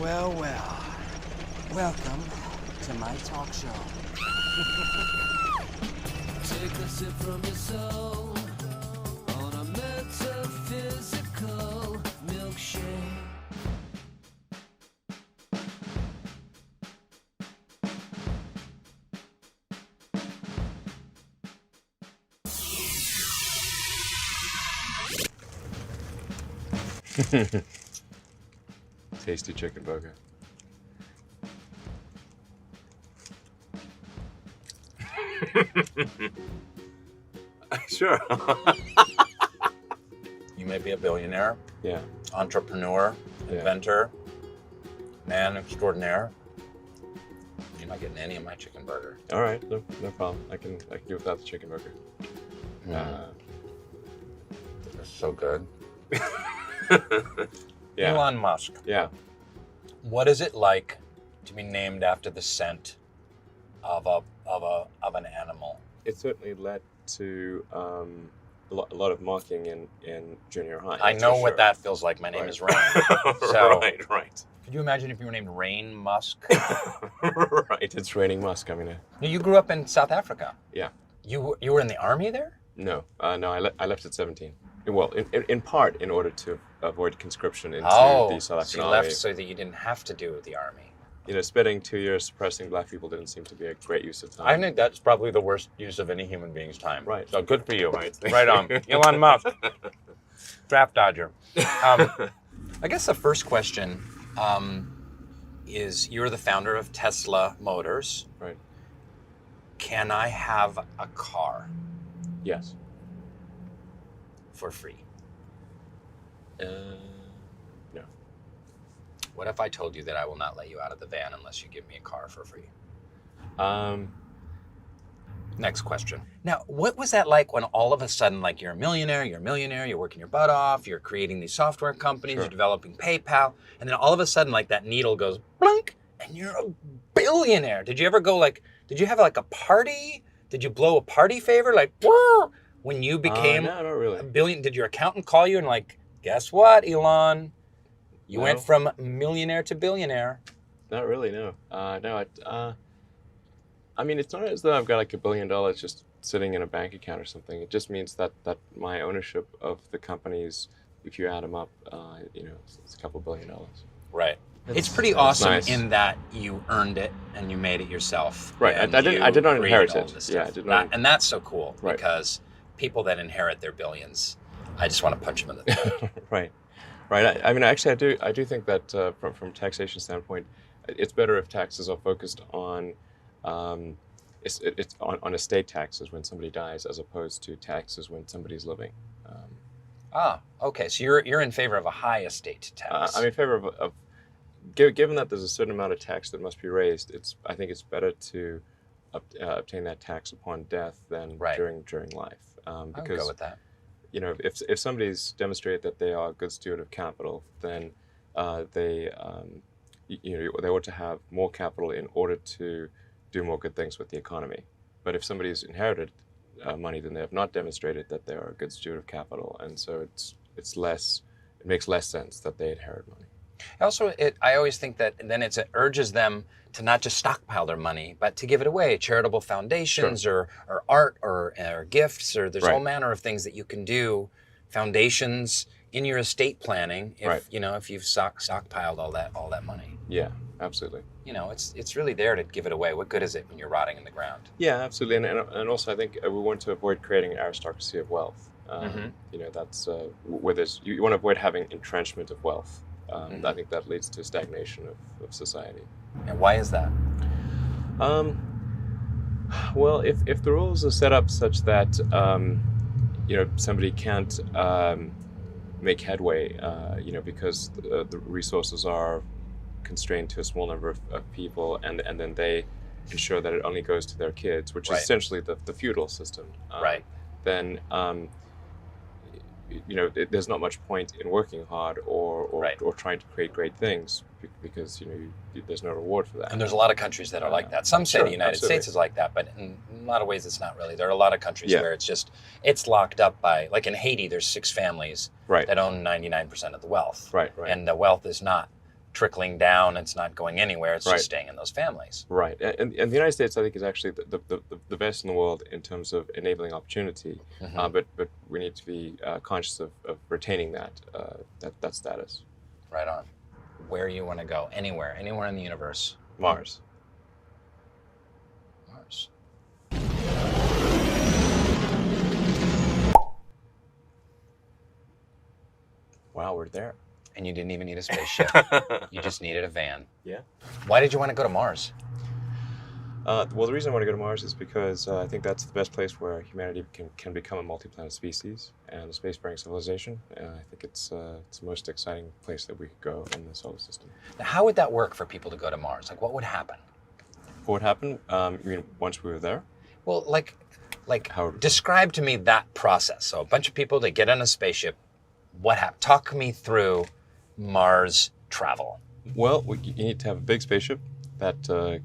Well, well. Welcome to my talk show. Take a sip from your soul on a metaphysical milkshake. Tasty chicken burger. Sure. You may be a billionaire, Yeah. entrepreneur, Yeah. inventor, man extraordinaire. You're not getting any of my chicken burger. All right. No problem. I can do without the chicken burger. It's so good. Yeah. Elon Musk. Yeah. What is it like to be named after the scent of an animal? It certainly led to a lot of mocking in junior high. I that's know for what sure. that feels like. My name Right. is Rainn. So, Right. could you imagine if you were named Rainn Musk? Right. It's raining Musk. I mean, You grew up in South Africa. yeah. You were in the army there? No. No. I left at 17. Well, in part in order to avoid conscription into the South so African you army. left so that you didn't have to do the army. You know, spending 2 years suppressing black people didn't seem to be a great use of time. I think that's probably the worst use of any human being's time. Right. So good for you. Right. Right on. Elon Musk. Draft dodger. I guess the first question is, you're the founder of Tesla Motors. Right. Can I have a car Yes. for free? No. What if I told you that I will not let you out of the van unless you give me a car for free? Next question. Now, what was that like when all of a sudden, like, you're a millionaire, you're working your butt off, you're creating these software companies, Sure. you're developing PayPal, and then all of a sudden, like, that needle goes blink, and you're a billionaire. Did you ever go, like, did you have, like, a party? Did you blow a party favor? Like, whoa, when you became no, not really. a billion, did your accountant call you and, like, guess what, Elon? You No. went from millionaire to billionaire. Not really, no. I mean, it's not as though I've got like $1 billion just sitting in a bank account or something. It just means that my ownership of the companies, if you add them up, it's a couple $1 billion. Right. It's pretty that's awesome nice. in that you earned it and you made it yourself. Right, and I did not you inherit created all it. this Yeah, I stuff. did not. And that's so cool Right. because people that inherit their billions, I just want to punch them in the throat. Right. I mean, actually, I do think that from a taxation standpoint, it's better if taxes are focused on it's on estate taxes when somebody dies, as opposed to taxes when somebody's living. Okay. So you're in favor of a high estate tax. I'm in favor of given that there's a certain amount of tax that must be raised. I think it's better to obtain that tax upon death than Right. during life. I would Because go with that. you know, if somebody's demonstrated that they are a good steward of capital, then they ought to have more capital in order to do more good things with the economy. But if somebody's inherited money, then they have not demonstrated that they are a good steward of capital, and so it makes less sense that they inherit money. Also, I always think that then it urges them to not just stockpile their money, but to give it away, charitable foundations or art or gifts, or there's Right. all manner of things that you can do, foundations in your estate planning if Right. if you've stockpiled all that money. Yeah, absolutely. It's really there to give it away. What good is it when you're rotting in the ground? Yeah, absolutely. And also I think we want to avoid creating an aristocracy of wealth. That's where you want to avoid having entrenchment of wealth. I think that leads to stagnation of society. And why is that? Well, if the rules are set up such that somebody can't make headway, because the resources are constrained to a small number of people, and then they ensure that it only goes to their kids, which Right. is essentially the feudal system. Right. Then there's not much point in working hard or Right. trying to create great things because there's no reward for that. And there's a lot of countries that are like that. Some say Sure, the United absolutely. States is like that, but in a lot of ways it's not really. There are a lot of countries Yeah. where it's locked up by, like in Haiti, there's 6 families Right. that own 99% of the wealth. Right. And the wealth is not trickling down. It's not going anywhere. It's Right. just staying in those families. Right, and the United States, I think, is actually the best in the world in terms of enabling opportunity. But we need to be conscious of retaining that status. Right on. Where you want to go? Anywhere in the universe. Mars. Mars. Wow, we're there. And you didn't even need a spaceship. You just needed a van. Yeah. Why did you want to go to Mars? Well, the reason I want to go to Mars is because I think that's the best place where humanity can become a multi-planet species and a spacefaring civilization. And I think it's the most exciting place that we could go in the solar system. Now, how would that work for people to go to Mars? Like, what would happen? What would happen? You mean once we were there? Well, like, How- describe to me that process. So a bunch of people, they get on a spaceship. What happened? Talk me through Mars travel. Well, you need to have a big spaceship that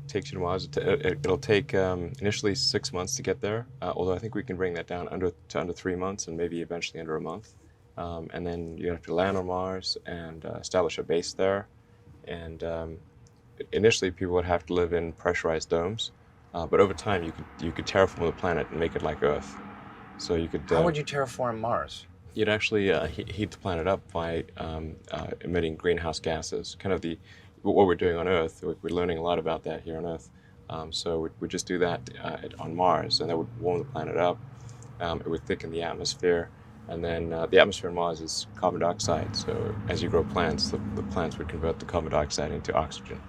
takes you to Mars. It'll take initially 6 months to get there, although I think we can bring that down to under 3 months and maybe eventually under a month. And then you have to land on Mars and establish a base there. And initially, people would have to live in pressurized domes, but over time, you could terraform the planet and make it like Earth. So you could. How would you terraform Mars? You'd actually heat the planet up by emitting greenhouse gases. Kind of what we're doing on Earth. We're learning a lot about that here on Earth. So we just do that on Mars, and that would warm the planet up. It would thicken the atmosphere, and then the atmosphere on Mars is carbon dioxide. So as you grow plants, the plants would convert the carbon dioxide into oxygen.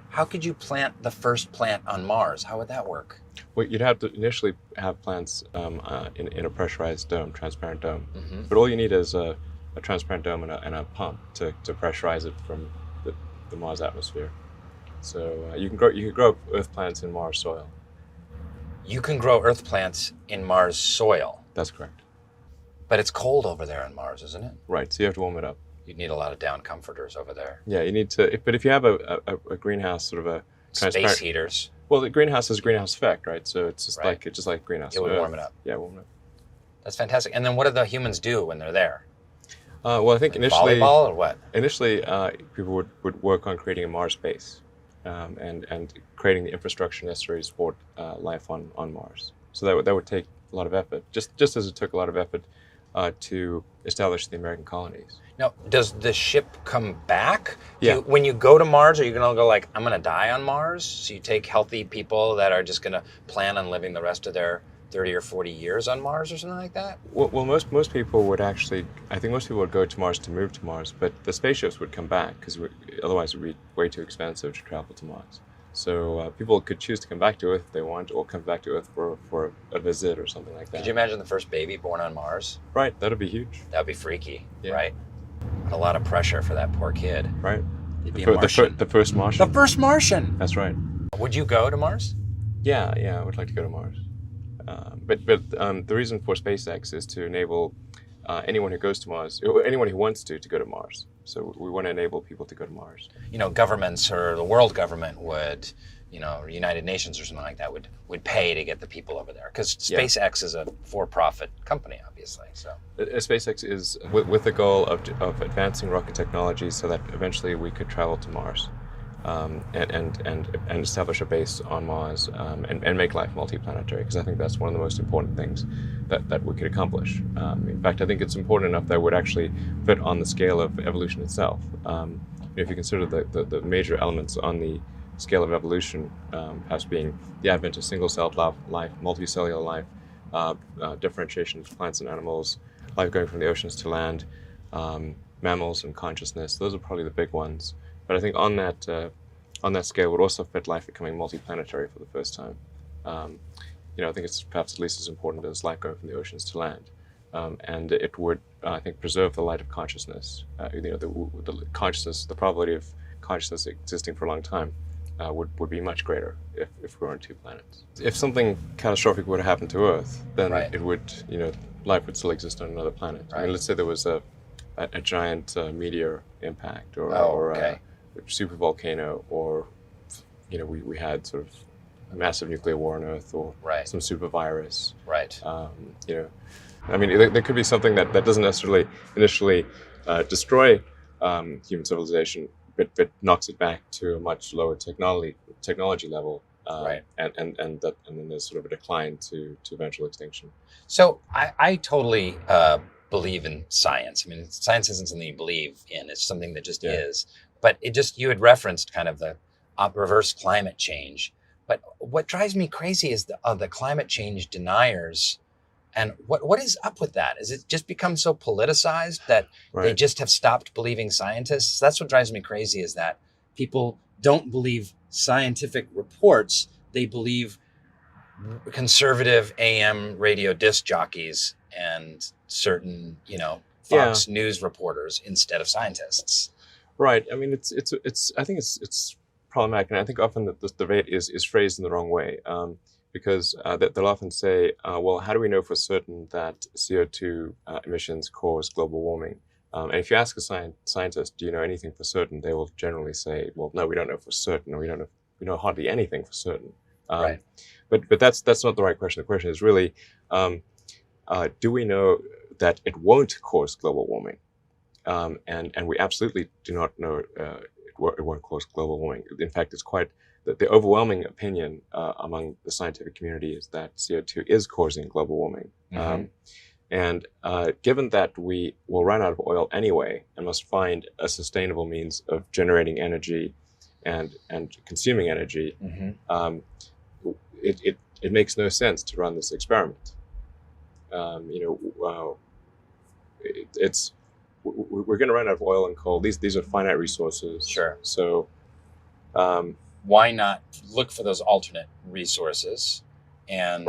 How could you plant the first plant on Mars? How would that work? Well, you'd have to initially have plants in a pressurized dome, transparent dome. Mm-hmm. But all you need is a transparent dome and a pump to pressurize it from the Mars atmosphere. So you can grow Earth plants in Mars soil. You can grow Earth plants in Mars soil, That's correct. but it's cold over there on Mars, isn't it? Right. So you have to warm it up. You'd need a lot of down comforters over there. Yeah, you need to. But if you have a greenhouse, sort of a transparent. Space heaters. Well, the greenhouse has a greenhouse effect, right? So it's just Right. like greenhouse. It would on warm Earth. it up. Yeah, warm it up. That's fantastic. And then what do the humans do when they're there? Well, I think Like initially. volleyball or what? Initially, people would work on creating a Mars base and creating the infrastructure necessary to support life on Mars. So that would take a lot of effort, just as it took a lot of effort to establish the American colonies. Now, does the ship come back? Yeah. When you go to Mars, are you going to go like, I'm going to die on Mars? So you take healthy people that are just going to plan on living the rest of their 30 or 40 years on Mars or something like that? Well, most people would actually, I think most people would go to Mars to move to Mars, but the spaceships would come back because otherwise it would be way too expensive to travel to Mars. So people could choose to come back to Earth if they want, or come back to Earth for a visit or something like that. Could you imagine the first baby born on Mars? Right, that'd be huge. That would be freaky, Yeah. right? A lot of pressure for that poor kid. Right. He'd be a Martian. The first Martian. The first Martian! That's right. Would you go to Mars? Yeah, I would like to go to Mars. But the reason for SpaceX is to enable anyone who goes to Mars, anyone who wants to go to Mars. So we want to enable people to go to Mars. You know, governments or the world government would, United Nations or something like that would pay to get the people over there. Because Yeah. SpaceX is a for-profit company, obviously. So SpaceX is with the goal of advancing rocket technology so that eventually we could travel to Mars and establish a base on Mars and make life multiplanetary, because I think that's one of the most important things that we could accomplish. In fact, I think it's important enough that it would actually fit on the scale of evolution itself. If you consider the major elements on the scale of evolution as being the advent of single-celled life, multicellular life, differentiation of plants and animals, life going from the oceans to land, mammals and consciousness. Those are probably the big ones. But I think on that scale would also fit life becoming multiplanetary for the first time. I think it's perhaps at least as important as life going from the oceans to land. And it would, I think, preserve the light of consciousness. The consciousness, the probability of consciousness existing for a long time would be much greater if we were on two planets. If something catastrophic would happen to Earth, then Right. it would, life would still exist on another planet. I Right. mean, let's say there was a giant meteor impact or okay. a super volcano, or we had sort of a massive nuclear war on Earth, or Right. some super virus. Right. I mean, there could be something that doesn't necessarily initially destroy human civilization, but knocks it back to a much lower technology level. Right. And then there's sort of a decline to eventual extinction. So I totally believe in science. I mean, science isn't something you believe in; it's something that just is. But you had referenced kind of the reverse climate change. But what drives me crazy is the climate change deniers. And what is up with that? Is it just become so politicized that they just have stopped believing scientists? That's what drives me crazy, is that people don't believe scientific reports. They believe conservative AM radio disc jockeys and certain, Fox News reporters instead of scientists. Right. I mean, it's I think it's problematic, and I think often that the debate is phrased in the wrong way. Because they'll often say, well, how do we know for certain that CO2 emissions cause global warming? And if you ask a scientist, do you know anything for certain? They will generally say, well, no, we don't know for certain, or we know hardly anything for certain. Right. But that's not the right question. The question is really, do we know that it won't cause global warming? And we absolutely do not know it won't cause global warming. In fact, it's quite the overwhelming opinion among the scientific community is that CO2 is causing global warming. And given that we will run out of oil anyway and must find a sustainable means of generating energy and consuming energy, it makes no sense to run this experiment. We're going to run out of oil and coal. These are finite resources. Sure. So why not look for those alternate resources and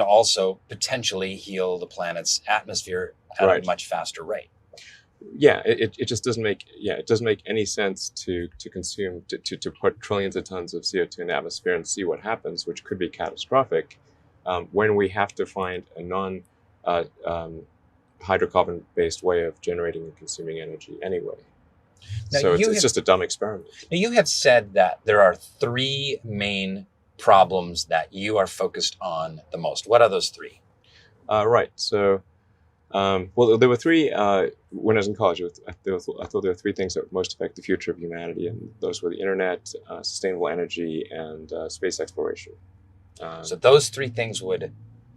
also potentially heal the planet's atmosphere at a much faster rate? Yeah, it just doesn't make any sense to consume to put trillions of tons of CO2 in the atmosphere and see what happens, which could be catastrophic, when we have to find a non hydrocarbon based way of generating and consuming energy anyway. Now, so it's just a dumb experiment. Now, you have said that there are three main problems that you are focused on the most. What are those three? Right. So, well, there were three. When I was in college, I thought there were three things that would most affect the future of humanity, and those were the internet, sustainable energy, and space exploration. So those three things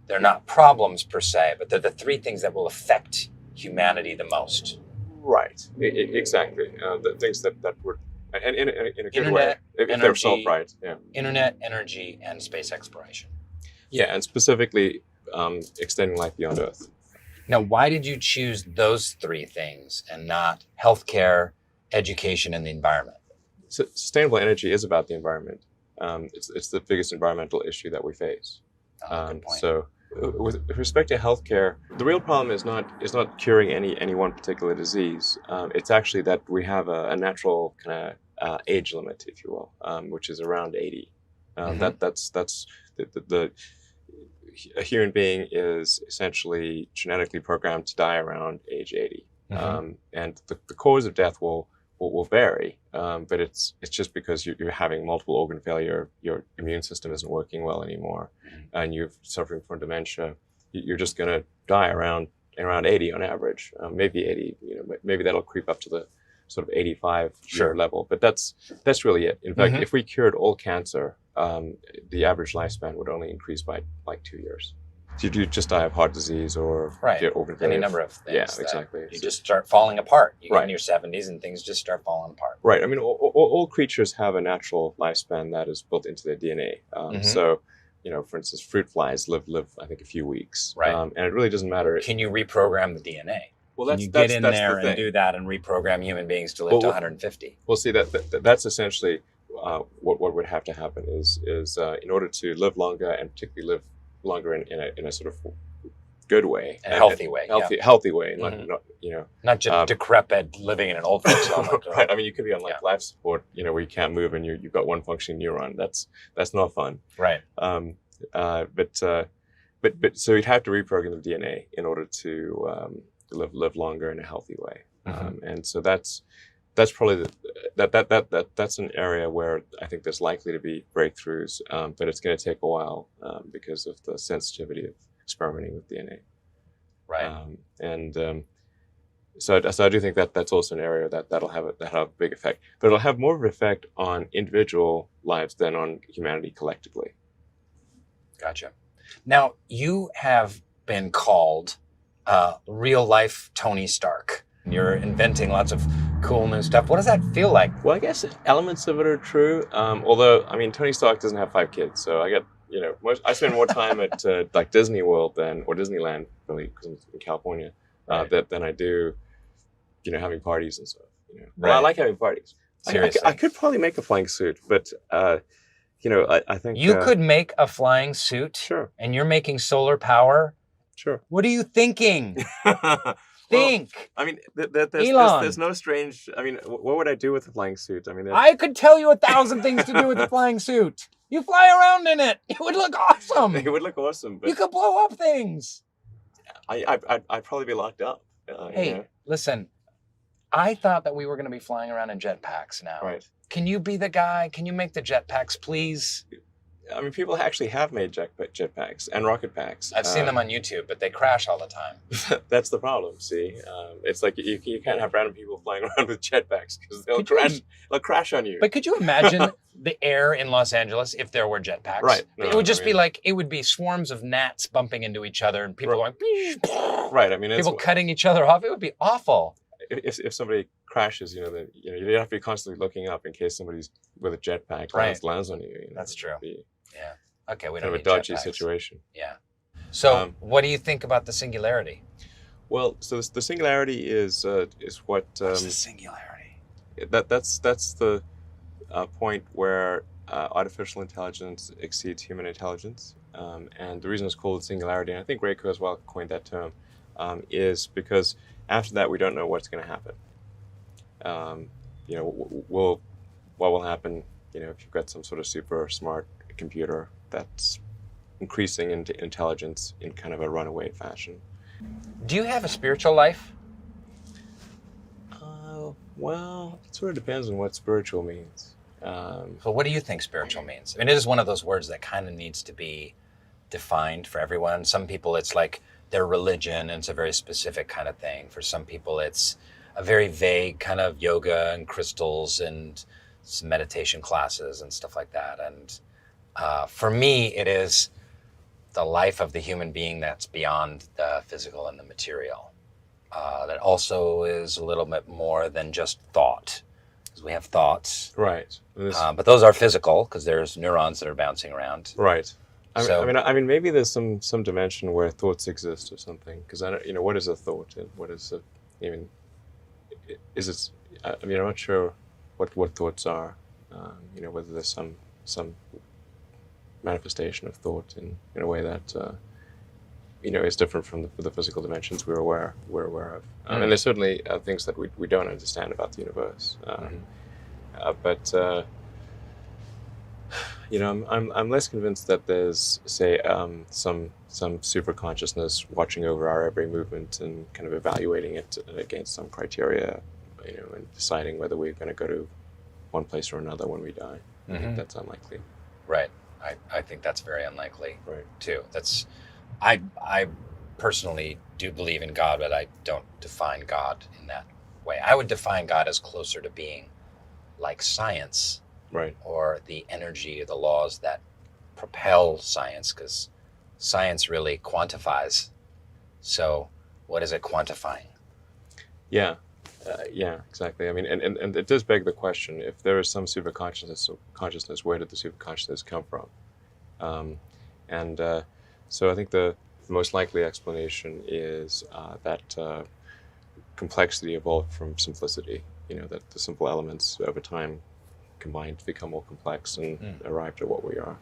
they're not problems per se, but they're the three things that will affect humanity the most. Right, exactly. The things that would, and in a good Internet, way, if they're solved right. Yeah. Internet, energy, and space exploration. Yeah, and specifically extending life beyond Earth. Now, why did you choose those three things and not healthcare, education, and the environment? So, sustainable energy is about the environment. It's the biggest environmental issue that we face. Good point. So, with respect to healthcare, the real problem is not curing any one particular disease. It's actually that we have a natural kind of age limit, if you will, which is around 80. That's a human being is essentially genetically programmed to die around age 80, and the cause of death will vary, but it's just because you're having multiple organ failure, your immune system isn't working well anymore, and you're suffering from dementia. You're just going to die around 80 on average, maybe 80. Maybe that'll creep up to the sort of 85 year level, but that's really it. In fact, if we cured all cancer, the average lifespan would only increase by like 2 years. So you just die of heart disease or organ failure. Any number of things. Yeah, exactly. You just start falling apart. You get in your 70s and things just start falling apart. Right. I mean, all creatures have a natural lifespan that is built into their DNA. So, for instance, fruit flies live I think a few weeks. Right. And it really doesn't matter. Can you reprogram the DNA? Well, Can you get in there and do that and reprogram human beings to live to 150? Well, see, that's essentially what would have to happen is in order to live longer, and particularly live longer in a sort of good way, a healthy way, healthy way, not just decrepit living in an old folks home. Right. I mean, you could be on life support, where you can't move and you've got one functioning neuron. That's not fun. Right. But so you'd have to reprogram the DNA in order to live longer in a healthy way. And so that's probably that's an area where I think there's likely to be breakthroughs, but it's going to take a while because of the sensitivity of experimenting with DNA. Right. So I do think that that's also an area that'll have a big effect, but it'll have more of an effect on individual lives than on humanity collectively. Gotcha. Now, you have been called real life Tony Stark. You're inventing lots of cool new stuff. What does that feel like? Well, I guess elements of it are true. Although, I mean, Tony Stark doesn't have 5 kids, so I get, I spend more time at like Disney World or Disneyland, really, because I'm in California, than I do, having parties and stuff. Well, I like having parties. Seriously. I could probably make a flying suit, but I think you could make a flying suit. Sure. And you're making solar power. Sure. What are you thinking? Think. Well, I mean, Elon. there's no strange. I mean, what would I do with a flying suit? I mean, I could tell you 1,000 things to do with the flying suit. You fly around in it. It would look awesome. It would look awesome. But You could blow up things. I'd probably be locked up. Hey, listen. I thought that we were going to be flying around in jetpacks now. Right. Can you be the guy? Can you make the jetpacks, please? I mean, people actually have made jetpacks and rocket packs. I've seen them on YouTube, but they crash all the time. That's the problem. See, it's like you can't have random people flying around with jetpacks because they'll crash on you. But could you imagine the air in Los Angeles if there were jetpacks? Right. It would just be like, it would be swarms of gnats bumping into each other and people going, right. I mean, people cutting each other off. It would be awful. If somebody crashes, then you have to be constantly looking up in case somebody's with a jetpack lands on you. That's true. Yeah. Okay, we don't don't need a dodgy situation. Yeah. So, what do you think about the singularity? Well, so the singularity is what. What's the singularity? That's the point where artificial intelligence exceeds human intelligence, and the reason it's called singularity, and I think Ray Kurzweil coined that term, is because after that we don't know what's going to happen. What will happen? If you've got some sort of super smart computer that's increasing into intelligence in kind of a runaway fashion. Do you have a spiritual life? Well, it sort of depends on what spiritual means. So what do you think spiritual means? I mean, it is one of those words that kind of needs to be defined for everyone. Some people, it's like their religion, and it's a very specific kind of thing. For some people, it's a very vague kind of yoga and crystals and some meditation classes and stuff like that. And for me, it is the life of the human being that's beyond the physical and the material. That also is a little bit more than just thought, because we have thoughts. Right. But those are physical, because there's neurons that are bouncing around. Right. I mean, maybe there's some dimension where thoughts exist or something. Because I don't, what is a thought, and what is is it? I mean, I'm not sure what thoughts are. Whether there's some manifestation of thought in a way that is different from the physical dimensions we're aware of. And there's certainly things that we don't understand about the universe. But I'm less convinced that there's, say, some super consciousness watching over our every movement and kind of evaluating it against some criteria, and deciding whether we're going to go to one place or another when we die. I think that's unlikely. Right. I think that's very unlikely. Right. Too. I personally do believe in God, but I don't define God in that way. I would define God as closer to being like science. Right. Or the energy or the laws that propel science, because science really quantifies. So what is it quantifying? Yeah. Yeah, exactly. I mean, and it does beg the question: if there is some super consciousness, where did the super consciousness come from? So I think the most likely explanation is that complexity evolved from simplicity. That the simple elements over time combined to become more complex and arrived at what we are.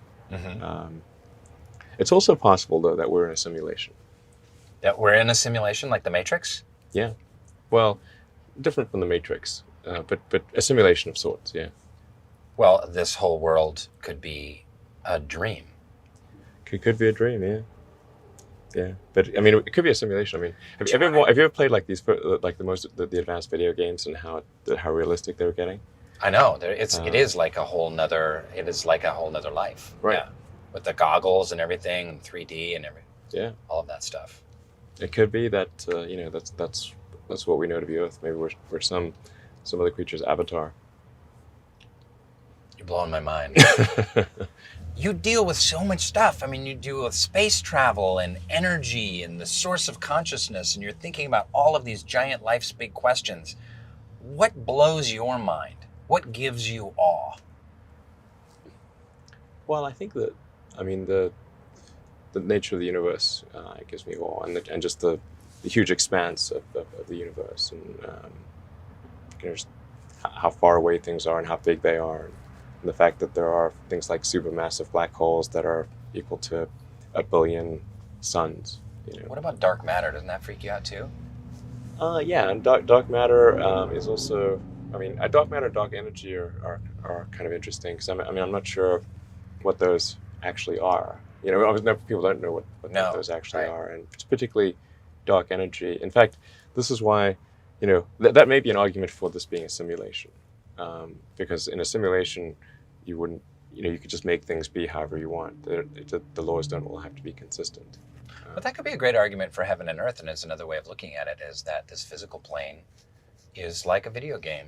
It's also possible, though, that we're in a simulation. That we're in a simulation, like the Matrix? Yeah. Well, different from the Matrix, but a simulation of sorts, yeah. Well, this whole world could be a dream. Could be a dream, yeah. Yeah, but I mean, it could be a simulation. I mean, have you ever played like these, like the advanced video games and how realistic they were getting? I know. It is like a whole nother life. Right. Yeah. With the goggles and everything, 3D and everything. Yeah. All of that stuff. It could be that that's that's what we know to be Earth. Maybe we're some other creature's avatar. You're blowing my mind. You deal with so much stuff. I mean, you deal with space travel and energy and the source of consciousness, and you're thinking about all of these giant life's big questions. What blows your mind? What gives you awe? Well, I think that, I mean, the nature of the universe gives me awe, and just the huge expanse of the universe, and just how far away things are and how big they are, and the fact that there are things like supermassive black holes that are equal to 1 billion suns. What about dark matter? Doesn't that freak you out too? Yeah, and dark matter is also, I mean, dark matter and dark energy are kind of interesting, because I'm not sure what those actually are. People don't know what those actually are, and it's particularly dark energy. In fact, this is why, that may be an argument for this being a simulation, because in a simulation, you wouldn't, you could just make things be however you want. The laws don't all have to be consistent. But that could be a great argument for heaven and earth, and it's another way of looking at it, is that this physical plane is like a video game,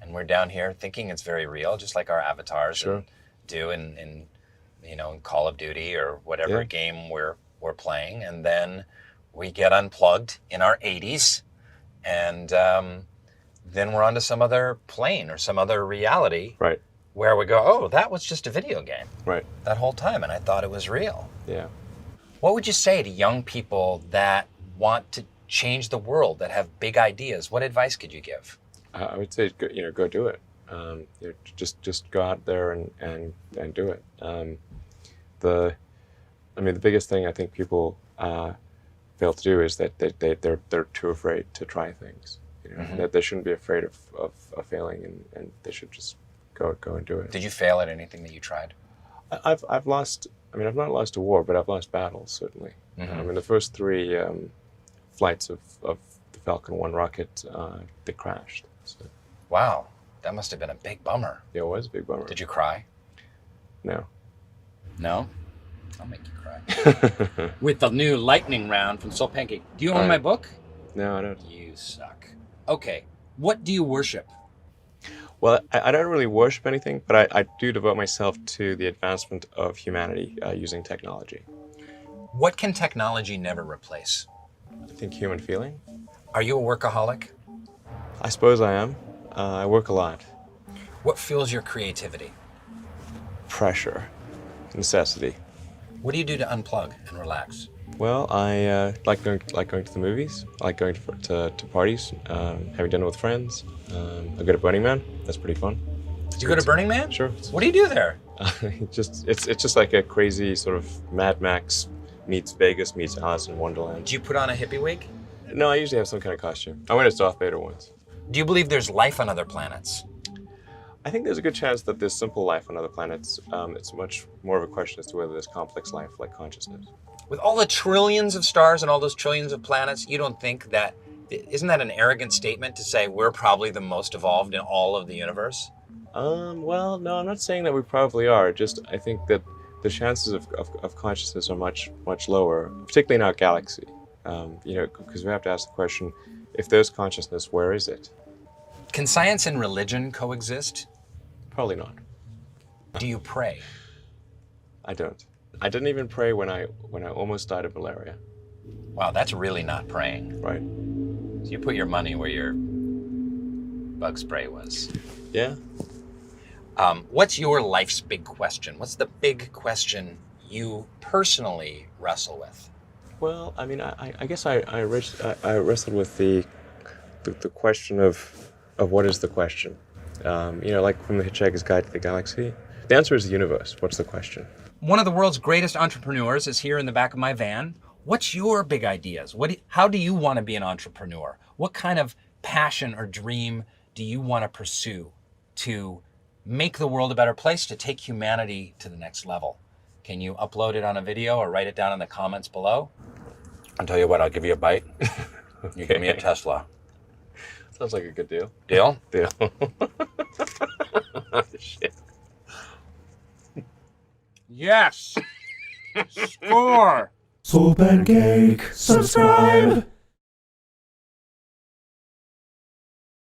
and we're down here thinking it's very real, just like our avatars do in Call of Duty or whatever game we're playing, and then we get unplugged in our 80s, and then we're onto some other plane or some other reality, right, where we go, oh, that was just a video game, right, that whole time, and I thought it was real. Yeah. What would you say to young people that want to change the world, that have big ideas? What advice could you give? I would say, go do it. Just go out there and do it. The biggest thing I think people fail to do is that they're too afraid to try things. That they shouldn't be afraid of failing, and they should just go and do it. Did you fail at anything that you tried? I've lost. I've not lost a war, but I've lost battles, certainly. The first 3 flights of the Falcon 1 rocket, they crashed. So. Wow, that must have been a big bummer. Yeah, it was a big bummer. Did you cry? No. No? I'll make you cry. With the new lightning round from Soul Pancake. Do you own my book? No, I don't. You suck. Okay, what do you worship? Well, I don't really worship anything, but I do devote myself to the advancement of humanity using technology. What can technology never replace? I think human feeling. Are you a workaholic? I suppose I am. I work a lot. What fuels your creativity? Pressure. Necessity. What do you do to unplug and relax? Well, I like going to the movies. I like going to parties, having dinner with friends. I go to Burning Man. That's pretty fun. Did you go to Burning Man? Sure. What do you do there? It's just like a crazy sort of Mad Max meets Vegas meets Alice in Wonderland. Do you put on a hippie wig? No, I usually have some kind of costume. I went as Darth Vader once. Do you believe there's life on other planets? I think there's a good chance that there's simple life on other planets. It's much more of a question as to whether there's complex life like consciousness. With all the trillions of stars and all those trillions of planets, you don't think that, isn't that an arrogant statement to say we're probably the most evolved in all of the universe? Well, no, I'm not saying that we probably are. Just I think that the chances of consciousness are much lower, particularly in our galaxy. Because we have to ask the question, if there's consciousness, where is it? Can science and religion coexist? Probably not. Do you pray? I don't. I didn't even pray when I almost died of malaria. Wow, that's really not praying. Right. So you put your money where your bug spray was. Yeah. What's your life's big question? What's the big question you personally wrestle with? Well, I mean, I guess I wrestled with the question of what is the question? Like from the Hitchhiker's Guide to the Galaxy. The answer is the universe. What's the question? One of the world's greatest entrepreneurs is here in the back of my van. What's your big ideas? How do you want to be an entrepreneur? What kind of passion or dream do you want to pursue to make the world a better place, to take humanity to the next level? Can you upload it on a video or write it down in the comments below? I'll tell you what, I'll give you a bite. Okay. You give me a Tesla. Sounds like a good deal. Deal? Deal. Shit. Yes! Score! Soul Pancake, subscribe!